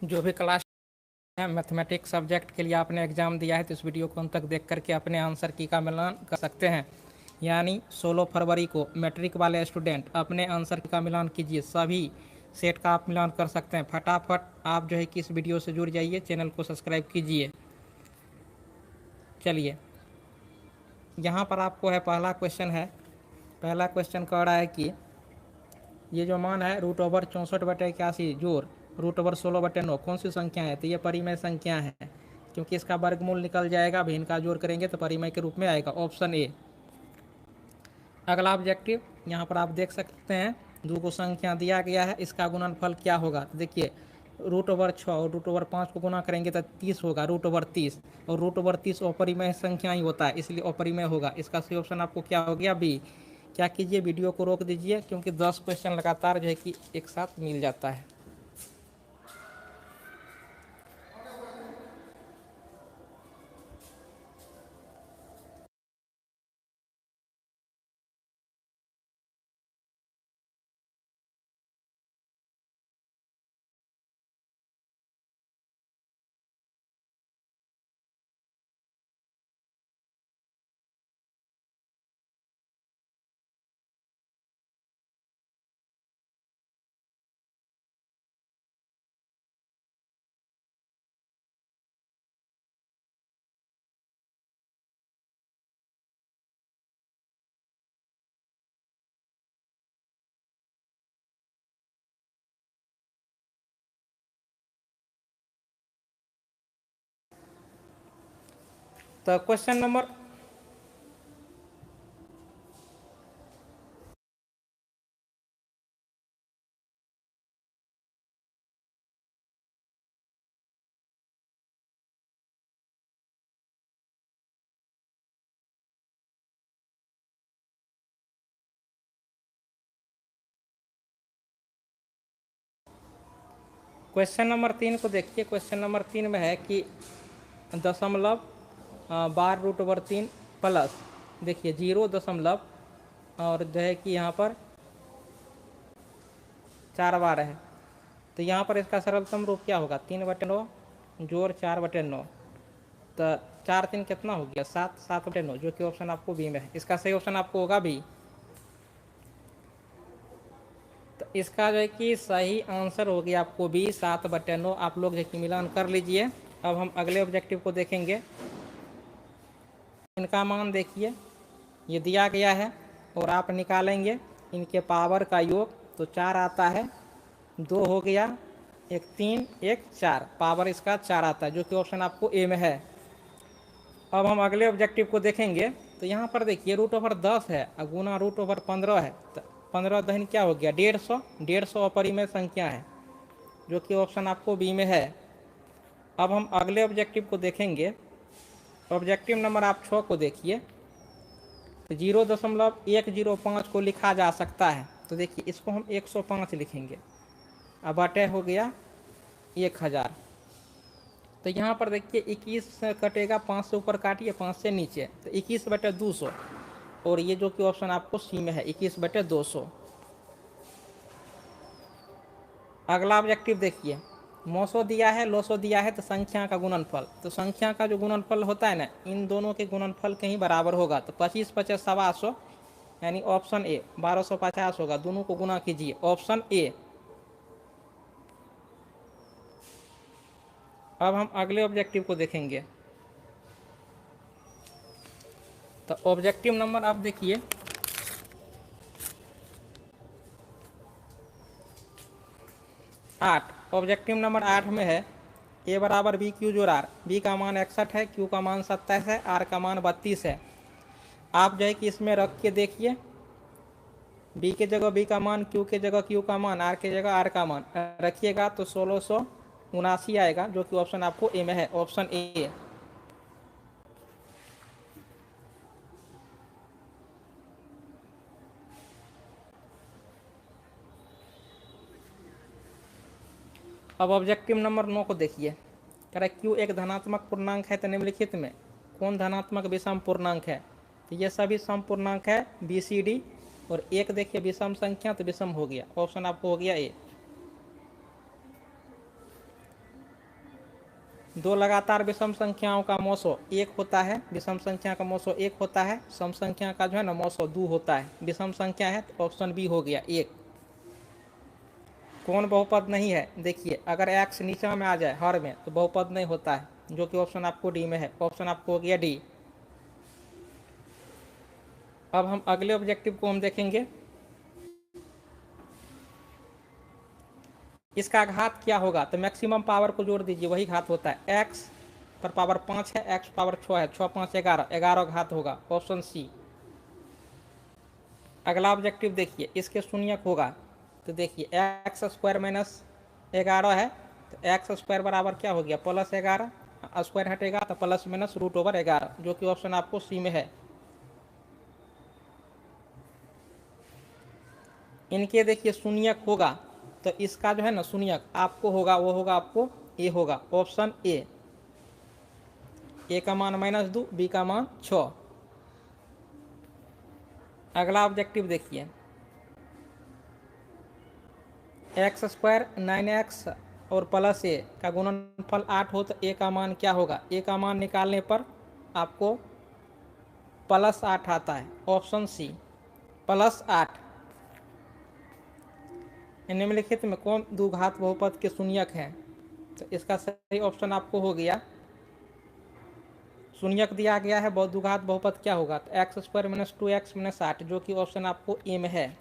जो भी क्लास है मैथमेटिक्स सब्जेक्ट के लिए आपने एग्ज़ाम दिया है तो इस वीडियो को अंत तक देख करके अपने आंसर की का मिलान कर सकते हैं। यानी 16 फरवरी को मैट्रिक वाले स्टूडेंट अपने आंसर का मिलान कीजिए, सभी सेट का आप मिलान कर सकते हैं। फटाफट आप जो है कि इस वीडियो से जुड़ जाइए, चैनल को सब्सक्राइब कीजिए। चलिए, यहाँ पर आपको है पहला क्वेश्चन है। पहला क्वेश्चन कह रहा है कि ये जो मान है √64/81 जोड़ √16/9 कौन सी संख्या है? तो ये परिमेय संख्या है, क्योंकि इसका वर्गमूल निकल जाएगा, भी इनका जोड़ करेंगे तो परिमेय के रूप में आएगा, ऑप्शन ए। अगला ऑब्जेक्टिव यहाँ पर आप देख सकते हैं, दो को संख्या दिया गया है, इसका गुणनफल क्या होगा? तो देखिए √6 और √5 को गुना करेंगे तो 30 होगा, √30, और √30 अपरिमेय संख्या ही होता है, इसलिए अपरिमेय होगा। इसका सही ऑप्शन आपको क्या हो गया? बी। क्या कीजिए, वीडियो को रोक दीजिए, क्योंकि 10 क्वेश्चन लगातार जो है कि एक साथ मिल जाता है। तो क्वेश्चन नंबर क्वेश्चन नंबर 3 को देखिए। क्वेश्चन नंबर 3 में है कि 0.12√3 प्लस, देखिए 0 दशमलव और जो है कि यहाँ पर 4 बार है, तो यहाँ पर इसका सरलतम रूप क्या होगा? 3/9 जोड़ 4/9, तो 4 3 कितना हो गया? 7, 7/9, जो कि ऑप्शन आपको बी में है। इसका सही ऑप्शन आपको होगा बी। तो इसका जो है कि सही आंसर हो गया आपको बी, 7/9। आप लोग जो है कि मिलान कर लीजिए। अब हम अगले ऑब्जेक्टिव को देखेंगे। इनका मान देखिए, ये दिया गया है और आप निकालेंगे इनके पावर का योग, तो 4 आता है, 2 हो गया, एक 3, एक 4, पावर इसका 4 आता है, जो कि ऑप्शन आपको ए में है। अब हम अगले ऑब्जेक्टिव को देखेंगे। तो यहाँ पर देखिए √10 है और गुना √15 है, तो 15 दहन क्या हो गया? 150। 150 अपरिमेय संख्या है, जो कि ऑप्शन आपको बी में है। अब हम अगले ऑब्जेक्टिव को देखेंगे। ऑब्जेक्टिव नंबर आप 6 को देखिए। तो 0.105 को लिखा जा सकता है, तो देखिए इसको हम 105 लिखेंगे, अब बटे हो गया 1000। तो यहाँ पर देखिए 21 कटेगा, 5 से ऊपर काटिए, 5 से नीचे, तो 21/200, और ये जो कि ऑप्शन आपको सी में है, 21/200। अगला ऑब्जेक्टिव देखिए, 900 दिया है, 900 दिया है, तो संख्या का गुणनफल, तो संख्या का जो गुणनफल होता है ना, इन दोनों के गुणनफल के ही बराबर होगा, तो 25 25 125, यानी ऑप्शन ए 1250 होगा। दोनों को गुना कीजिए, ऑप्शन ए। अब हम अगले ऑब्जेक्टिव को देखेंगे। तो ऑब्जेक्टिव नंबर आप देखिए 8। ऑब्जेक्टिव नंबर 8 में है ए बराबर बी क्यू जोड़ आर। बी का मान 61 है, क्यू का मान 27 है, आर का मान 32 है। आप जो है कि इसमें रख के देखिए, बी के जगह बी का मान, क्यू के जगह क्यू का मान, आर के जगह आर का मान रखिएगा, तो 1679 आएगा, जो कि ऑप्शन आपको ए में है, ऑप्शन ए। अब ऑब्जेक्टिव नंबर 9 को देखिए। कह रहा है क्यू एक धनात्मक पूर्णांक है, तो निम्नलिखित में कौन धनात्मक विषम पूर्णांक है? तो ये सभी सम पूर्णांक है, बी सी डी, और एक देखिए विषम संख्या, तो विषम हो गया, ऑप्शन आपको हो गया ए। दो लगातार विषम संख्याओं का मौसो एक होता है, विषम संख्या का मौसो एक होता है, सम संख्या का जो है ना मौसो दो होता है। विषम संख्या है तो ऑप्शन बी हो गया एक। कौन बहुपद नहीं है, देखिए अगर एक्स नीचे में आ जाए हर में तो बहुपद नहीं होता है, जो कि ऑप्शन आपको डी में है। ऑप्शन आपको हो गया डी। अब हम अगले ऑब्जेक्टिव को हम देखेंगे। इसका घात क्या होगा, तो मैक्सिमम पावर को जोड़ दीजिए, वही घात होता है। एक्स पर पावर 5 है, एक्स पावर 6 है, 6 5 11, 11 घात होगा, ऑप्शन सी। अगला ऑब्जेक्टिव देखिए, इसके शून्यक होगा, तो देखिए एक्स स्क्वायर माइनस 11 है, तो एक्स स्क्वायर बराबर क्या हो गया प्लस 11, स्क्वायर हटेगा तो प्लस माइनस रूट ओवर 11, जो कि ऑप्शन आपको सी में है। इनके देखिए शून्यक होगा, तो इसका जो है ना शून्यक आपको होगा, वो होगा आपको ए होगा, ऑप्शन ए का मान -2, बी का मान 6। अगला ऑब्जेक्टिव देखिए, एक्स स्क्वायर 9x और प्लस ए का गुणनफल 8 हो तो ए का मान क्या होगा। ए का मान निकालने पर आपको +8 आता है, ऑप्शन सी +8। निम्नलिखित में कौन द्विघात बहुपद के शून्यक हैं, तो इसका सही ऑप्शन आपको हो गया, शून्यक दिया गया है, द्विघात बहुपद क्या होगा, तो x square minus 2x minus 8, जो कि ऑप्शन आपको ए में है।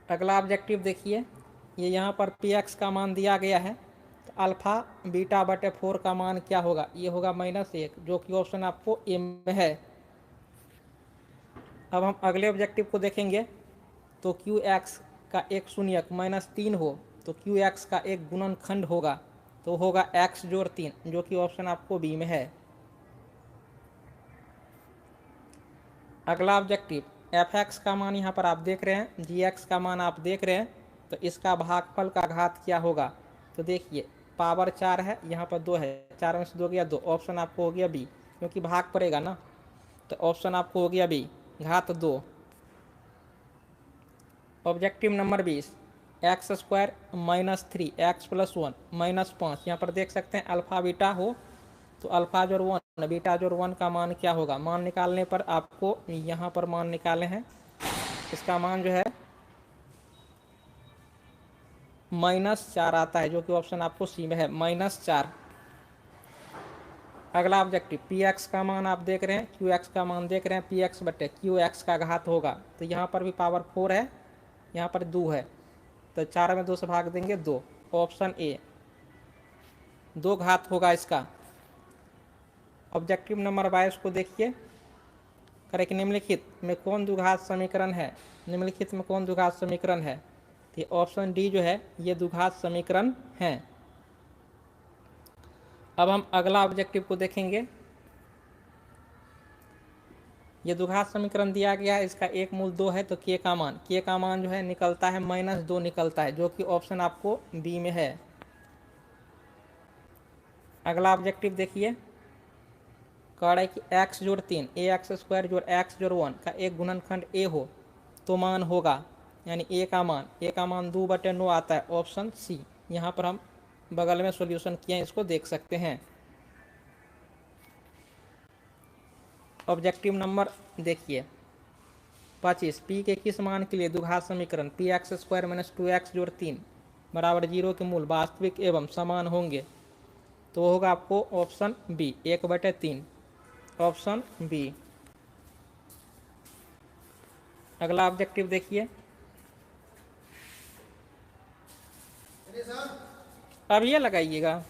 अगला ऑब्जेक्टिव देखिए, ये यहाँ पर px का मान दिया गया है, तो अल्फा बीटा बटे 4 का मान क्या होगा, ये होगा -1, जो कि ऑप्शन आपको ए में है। अब हम अगले ऑब्जेक्टिव को देखेंगे, तो qx का एक शून्यक -3 हो तो qx का एक गुणनखंड होगा, तो होगा x जोड़ 3, जो कि ऑप्शन आपको बी में है। अगला ऑब्जेक्टिव, fx का मान यहाँ पर आप देख रहे हैं, gx का मान आप देख रहे हैं, तो इसका भागफल का घात क्या होगा, तो देखिए पावर 4 है, यहाँ पर 2 है, 4 में से 2 गया 2, ऑप्शन आपको हो गया बी, क्योंकि भाग पड़ेगा ना, तो ऑप्शन आपको हो गया बी घात 2। Objective number 20, x square -3 x + 1 -5, यहाँ पर देख सकते हैं अल्फा बीटा हो तो अल्फा जोड़ 1 बीटा जोड़ 1 का मान क्या होगा। मान निकालने पर आपको यहाँ पर मान निकाले हैं, इसका मान जो है -4 आता है, जो कि ऑप्शन आपको सी में है -4। अगला ऑब्जेक्टिव, px का मान आप देख रहे हैं, qx का मान देख रहे हैं, px बटे qx का घात होगा, तो यहाँ पर भी पावर 4 है, यहाँ पर 2 है, तो 4 में 2 से भाग देंगे 2, ऑप्शन ए 2 घात होगा इसका। ऑब्जेक्टिव नंबर 22 को देखिए, करें कि निम्नलिखित में कौन द्विघात समीकरण है, निम्नलिखित में कौन द्विघात समीकरण है, तो ऑप्शन डी जो है ये द्विघात समीकरण है। अब हम अगला ऑब्जेक्टिव को देखेंगे, ये द्विघात समीकरण दिया गया है, इसका एक मूल 2 है, तो k का मान जो है निकलता है -2 निकलता है, जो कि ऑप्शन आपको बी में है। अगला ऑब्जेक्टिव देखिए, कह रहा है कि x जोड़ 3 ax स्क्वायर जोड़ x जोड़ 1 का एक गुणनखंड a हो तो मान होगा, यानी a का मान 2/9 आता है, ऑप्शन सी। यहाँ पर हम बगल में सॉल्यूशन किए हैं, इसको देख सकते हैं। ऑब्जेक्टिव नंबर देखिए 25, p के किस मान के लिए द्विघात समीकरण px स्क्वायर माइनस 2x जोड़ 3 बराबर 0 के मूल वास्तविक एवं समान होंगे, तो होगा आपको ऑप्शन बी 1/3, ऑप्शन बी। अगला ऑब्जेक्टिव देखिए, अब ये लगाइएगा,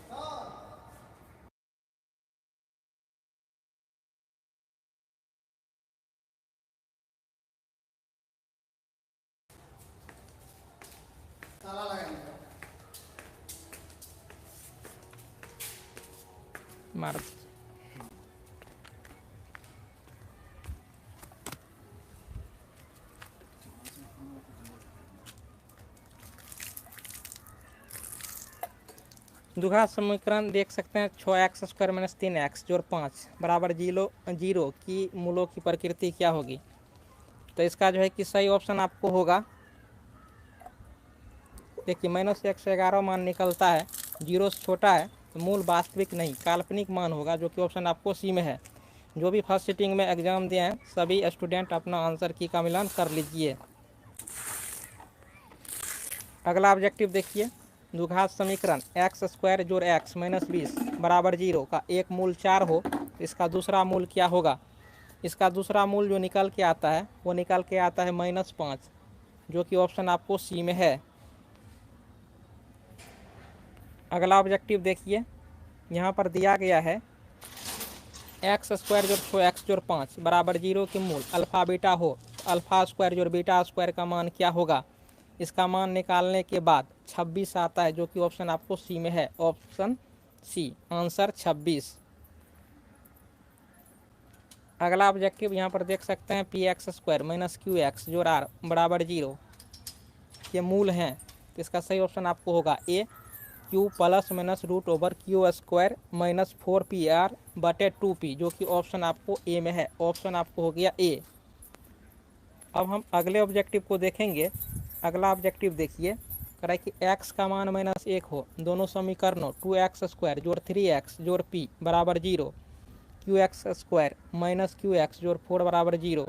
मार द्विघात समीकरण देख सकते हैं, 6x स्क्वायर माइनस 3x जोड़ 5 बराबर 0 की मूलों की प्रकृति क्या होगी, तो इसका जो है कि सही ऑप्शन आपको होगा देखिए -111 मान निकलता है, जीरो से छोटा है तो मूल वास्तविक नहीं काल्पनिक मान होगा, जो कि ऑप्शन आपको सी में है। जो भी फर्स्ट सिटिंग में एग्जाम दिए हैं सभी स्टूडेंट अपना आंसर की का मिलान कर लीजिए। अगला ऑब्जेक्टिव देखिए, द्विघात समीकरण एक्स स्क्वायर जोड़ एक्स माइनस 20 बराबर 0 का एक मूल 4 हो, इसका दूसरा मूल क्या होगा। इसका दूसरा मूल जो निकल के आता है वो निकल के आता है -5, जो कि ऑप्शन आपको सी में है। अगला ऑब्जेक्टिव देखिए, यहाँ पर दिया गया है एक्स स्क्वायर जोड़ 6x जोड़ 5 बराबर 0 के मूल अल्फ़ा बीटा हो, अल्फ़ा स्क्वायर जोड़ बीटा स्क्वायर का मान क्या होगा। इसका मान निकालने के बाद 26 आता है, जो कि ऑप्शन आपको सी में है, ऑप्शन सी आंसर 26। अगला ऑब्जेक्टिव यहाँ पर देख सकते हैं P x square minus Q x जोड़ आर बराबर 0 के मूल हैं, तो इसका सही ऑप्शन आपको होगा A q plus minus root over q square minus 4pr बटे 2p, जो कि ऑप्शन आपको ए में है, ऑप्शन आपको हो गया ए। अब हम अगले ऑब्जेक्टिव को देखेंगे। अगला ऑब्जेक्टिव देखिए, कह रहा है कि x का मान -1 हो, दोनों समीकरणों 2x स्क्वायर जोड़ 3x जोड़ p बराबर 0, Q x square minus Q x जोड़ 4 बराबर 0।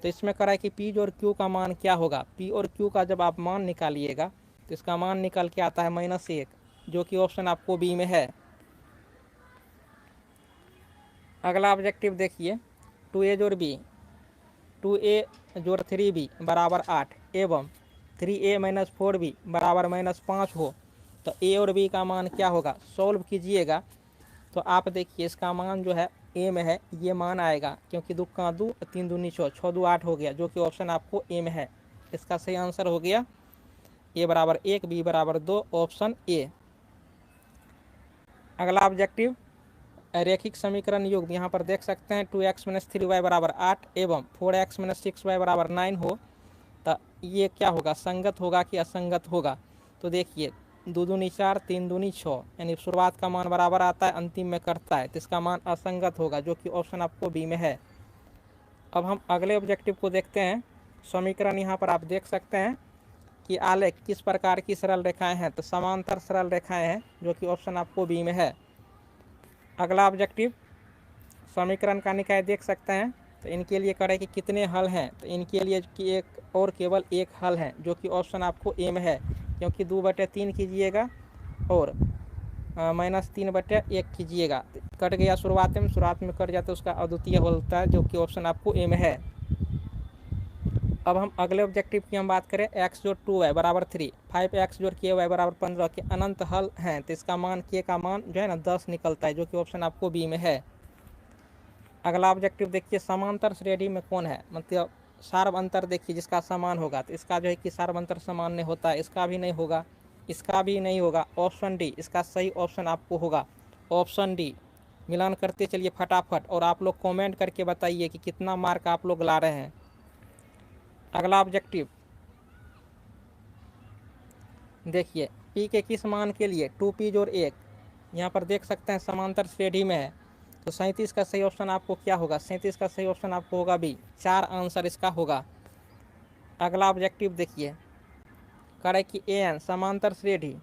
तो इसमें कह रहा है कि p जोड़ q का मान क्या होगा। p और q का जब आप मान निकालिएगा तो इसका मान निकल के आता है -1, जो कि ऑप्शन आपको बी में है। अगला ऑब्जेक्टिव देखिए, 2a जोड़ b 2a जोड़ 3b बराबर 8 एवं 3a माइनस 4b बराबर -5 हो, तो a और b का मान क्या होगा। सॉल्व कीजिएगा तो आप देखिए इसका मान जो है ए में है, ये मान आएगा, क्योंकि 2 का 2 3 दूनी 6 6 2 8 हो गया, जो कि ऑप्शन आपको ए में है। इसका सही आंसर हो गया ए बराबर 1 बी बराबर 2 ऑप्शन ए। अगला ऑब्जेक्टिव रैखिक समीकरण युग्म, यहाँ पर देख सकते हैं 2x माइनस 3y बराबर 8 एवं 4x माइनस 6y बराबर 9 हो, तो ये क्या होगा, संगत होगा कि असंगत होगा। तो देखिए 2 दूनी 4 3 दूनी 6, यानी शुरुआत का मान बराबर आता है अंतिम में कटता है, तो इसका मान असंगत होगा, जो कि ऑप्शन आपको बी में है। अब हम अगले ऑब्जेक्टिव को देखते हैं। समीकरण यहाँ पर आप देख सकते हैं कि आलेख किस प्रकार की सरल रेखाएं हैं, तो समांतर सरल रेखाएं हैं, जो कि ऑप्शन आपको बी में है। अगला ऑब्जेक्टिव समीकरण का निकाय देख सकते हैं, तो इनके लिए करें कि कितने हल हैं, तो इनके लिए कि एक और केवल एक हल है, जो कि ऑप्शन आपको ए में है, क्योंकि 2/3 कीजिएगा और -3/1 कीजिएगा, कट गया शुरुआत में कट जाता है, उसका अद्वितीय होता है, जो कि ऑप्शन आपको ए में है। अब हम अगले ऑब्जेक्टिव की हम बात करें, x जोड़ 2y बराबर 3 5x जोड़ ky बराबर 15 के अनंत हल हैं, तो इसका मान k का मान जो है ना 10 निकलता है, जो कि ऑप्शन आपको बी में है। अगला ऑब्जेक्टिव देखिए, समांतर श्रेणी में कौन है, मतलब सार्व अंतर देखिए जिसका समान होगा, तो इसका जो है कि सार्व अंतर सामान्य होता है, इसका भी नहीं होगा, इसका भी नहीं होगा, ऑप्शन डी इसका सही ऑप्शन आपको होगा, ऑप्शन डी। मिलान करते चलिए फटाफट और आप लोग कमेंट करके बताइए कि कितना मार्क आप लोग ला रहे हैं। अगला ऑब्जेक्टिव देखिए, p के किस मान के लिए 2p जोड़ 1, यहाँ पर देख सकते हैं समांतर श्रेणी में है, तो 37 का सही ऑप्शन आपको क्या होगा, 37 का सही ऑप्शन आपको होगा बी, 4 आंसर इसका होगा। अगला ऑब्जेक्टिव देखिए, करे कि an समांतर श्रेणी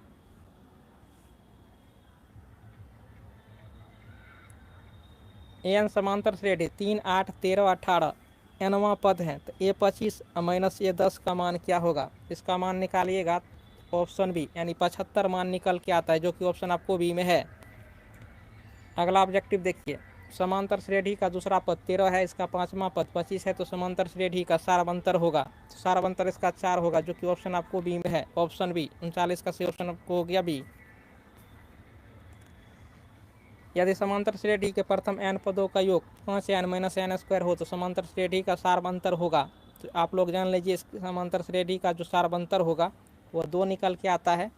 an समांतर श्रेणी 3 8 13 18 nवां पद है, तो a 25 माइनस a 10 का मान क्या होगा। इसका मान निकालिएगा ऑप्शन बी, यानी 75 मान निकल के आता है, जो कि ऑप्शन आपको बी में है। अगला ऑब्जेक्टिव देखिए, समांतर श्रेणी का दूसरा पद 13 है, इसका पांचवा पद 25 है, तो समांतर श्रेणी का सार्वंतर होगा, तो सार्वंतर इसका 4 होगा, जो कि ऑप्शन आपको बी में है, ऑप्शन बी 39 का सही ऑप्शन आपको हो गया बी। यदि समांतर श्रेणी के प्रथम n पदों का योग 5n माइनस n स्क्वायर हो, तो समांतर श्रेणी का सार्वंतर होगा, तो आप लोग जान लीजिए समांतर श्रेणी का जो सार्वंतर होगा वो 2 निकल के आता है,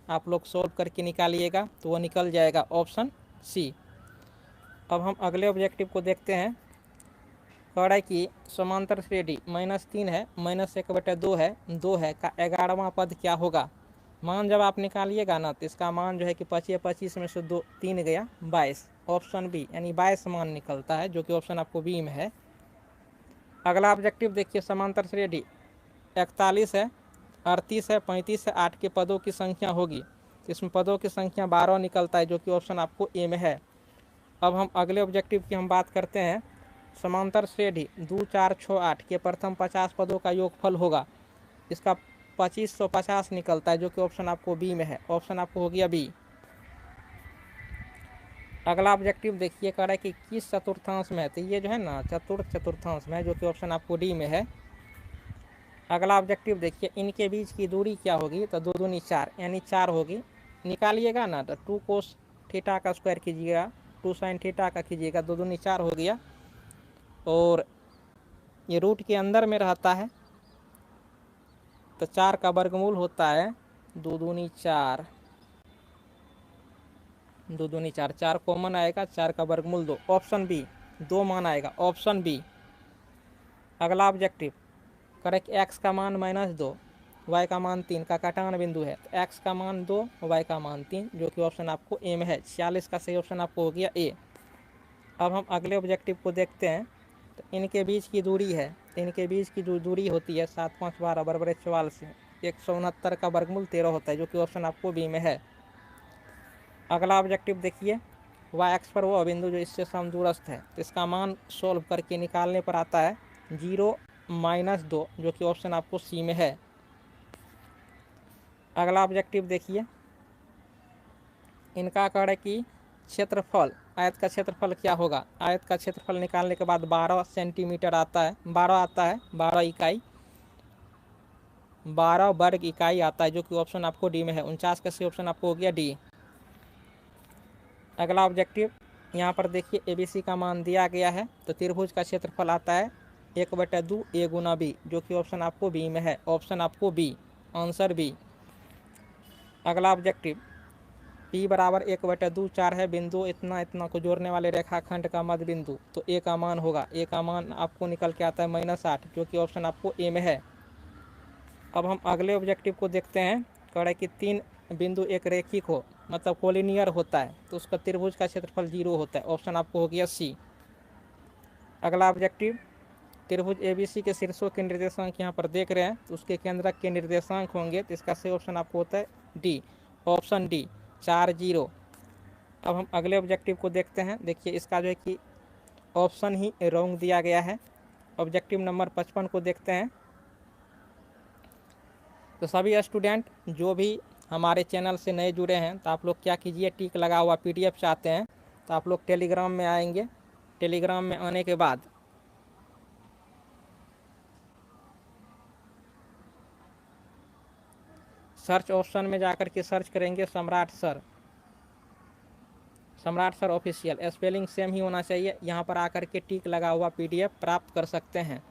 आप लोग सोल्व करके निकालिएगा तो वो निकल जाएगा, ऑप्शन सी। अब हम अगले ऑब्जेक्टिव को देखते हैं। कह रहा है कि समांतर श्रेणी -3 है, -1/2 है, 2 है का 11वां पद क्या होगा। मान जब आप निकालिएगा ना, तो इसका मान जो है कि 25 में से 2 3 गया 22, ऑप्शन बी, यानी 22 मान निकलता है, जो कि ऑप्शन आपको बी में है। अगला ऑब्जेक्टिव देखिए, समांतर श्रेणी 41 है, 38 है, 35 है, 8 के पदों की संख्या होगी। इसमें पदों की संख्या 12 निकलता है, जो कि ऑप्शन आपको ए में है। अब हम अगले ऑब्जेक्टिव की हम बात करते हैं। समांतर श्रेणी 2 4 6 8 के प्रथम 50 पदों का योगफल होगा। इसका 2550 निकलता है, जो कि ऑप्शन आपको बी में है। ऑप्शन आपको हो गया बी। अगला ऑब्जेक्टिव देखिए, कह रहा है कि किस चतुर्थांश में है, तो ये जो है ना चतुर्थांश में है, जो कि ऑप्शन आपको डी में है। अगला ऑब्जेक्टिव देखिए, इनके बीच की दूरी क्या होगी, तो 2 दूनी 4 यानी 4 होगी। निकालिएगा ना तो 2 कोस थीटा का स्क्वायर कीजिएगा, 2 साइन थीटा का कीजिएगा, 2 दूनी 4 हो गया। और ये रूट के अंदर में रहता है, तो 4 का वर्गमूल होता है 2 दूनी 4, 2 दूनी 4, 4 कॉमन आएगा, 4 का वर्गमूल 2। ऑप्शन बी 2 मान आएगा, ऑप्शन बी। अगला ऑब्जेक्टिव करे कि एक्स का मान -2, वाई का मान 3 का काटान बिंदु है, तो एक्स का मान 2, वाई का मान 3, जो कि ऑप्शन आपको ए में है। 46 का सही ऑप्शन आपको हो गया ए। अब हम अगले ऑब्जेक्टिव को देखते हैं। तो इनके बीच की दूरी है, तो इनके बीच की जो दूरी होती है 7 5 12 बराबर 44, 169 का वर्गमूल 13 होता है, जो कि ऑप्शन आपको बी में है। अगला ऑब्जेक्टिव देखिए, वाई एक्स पर वो बिंदु जो इससे समदूरस्थ है, तो इसका मान सोल्व करके निकालने पर आता है 0 -2, जो कि ऑप्शन आपको सी में है। अगला ऑब्जेक्टिव देखिए, इनका कह है कि क्षेत्रफल, आयत का क्षेत्रफल क्या होगा। आयत का क्षेत्रफल निकालने के बाद 12 सेंटीमीटर आता है, 12 आता है, 12 इकाई, 12 वर्ग इकाई आता है, जो कि ऑप्शन आपको डी में है। 49 का सही ऑप्शन आपको हो गया डी। अगला ऑब्जेक्टिव यहाँ पर देखिए, ABC का मान दिया गया है, तो त्रिभुज का क्षेत्रफल आता है 1/2 A गुना बी, जो कि ऑप्शन आपको बी में है। ऑप्शन आपको बी, आंसर बी। अगला ऑब्जेक्टिव, P बराबर 1/2 4 है, बिंदु इतना इतना को जोड़ने वाले रेखाखंड का मध्य बिंदु, तो A का मान होगा, A का मान आपको निकल के आता है -8, जो कि ऑप्शन आपको ए में है। अब हम अगले ऑब्जेक्टिव को देखते हैं। कह रहा है कि 3 बिंदु एक रेखिक हो, मतलब कोलिनियर होता है, तो उसका त्रिभुज का क्षेत्रफल 0 होता है। ऑप्शन आपको हो गया सी। अगला ऑब्जेक्टिव, त्रिभुज ABC के शीर्षों के निर्देशांक यहाँ पर देख रहे हैं, तो उसके केंद्रक के निर्देशांक होंगे, तो इसका सही ऑप्शन आपको होता है डी, ऑप्शन डी, 4 0। अब हम अगले ऑब्जेक्टिव को देखते हैं। देखिए, इसका जो है कि ऑप्शन ही रॉन्ग दिया गया है। ऑब्जेक्टिव नंबर 55 को देखते हैं। तो सभी स्टूडेंट जो भी हमारे चैनल से नए जुड़े हैं, तो आप लोग क्या कीजिए, टिक लगा हुआ PDF चाहते हैं, तो आप लोग टेलीग्राम में आएंगे। टेलीग्राम में आने के बाद सर्च ऑप्शन में जाकर के सर्च करेंगे सम्राट सर, सम्राट सर ऑफिशियल, स्पेलिंग सेम ही होना चाहिए। यहाँ पर आकर के टिक लगा हुआ PDF प्राप्त कर सकते हैं।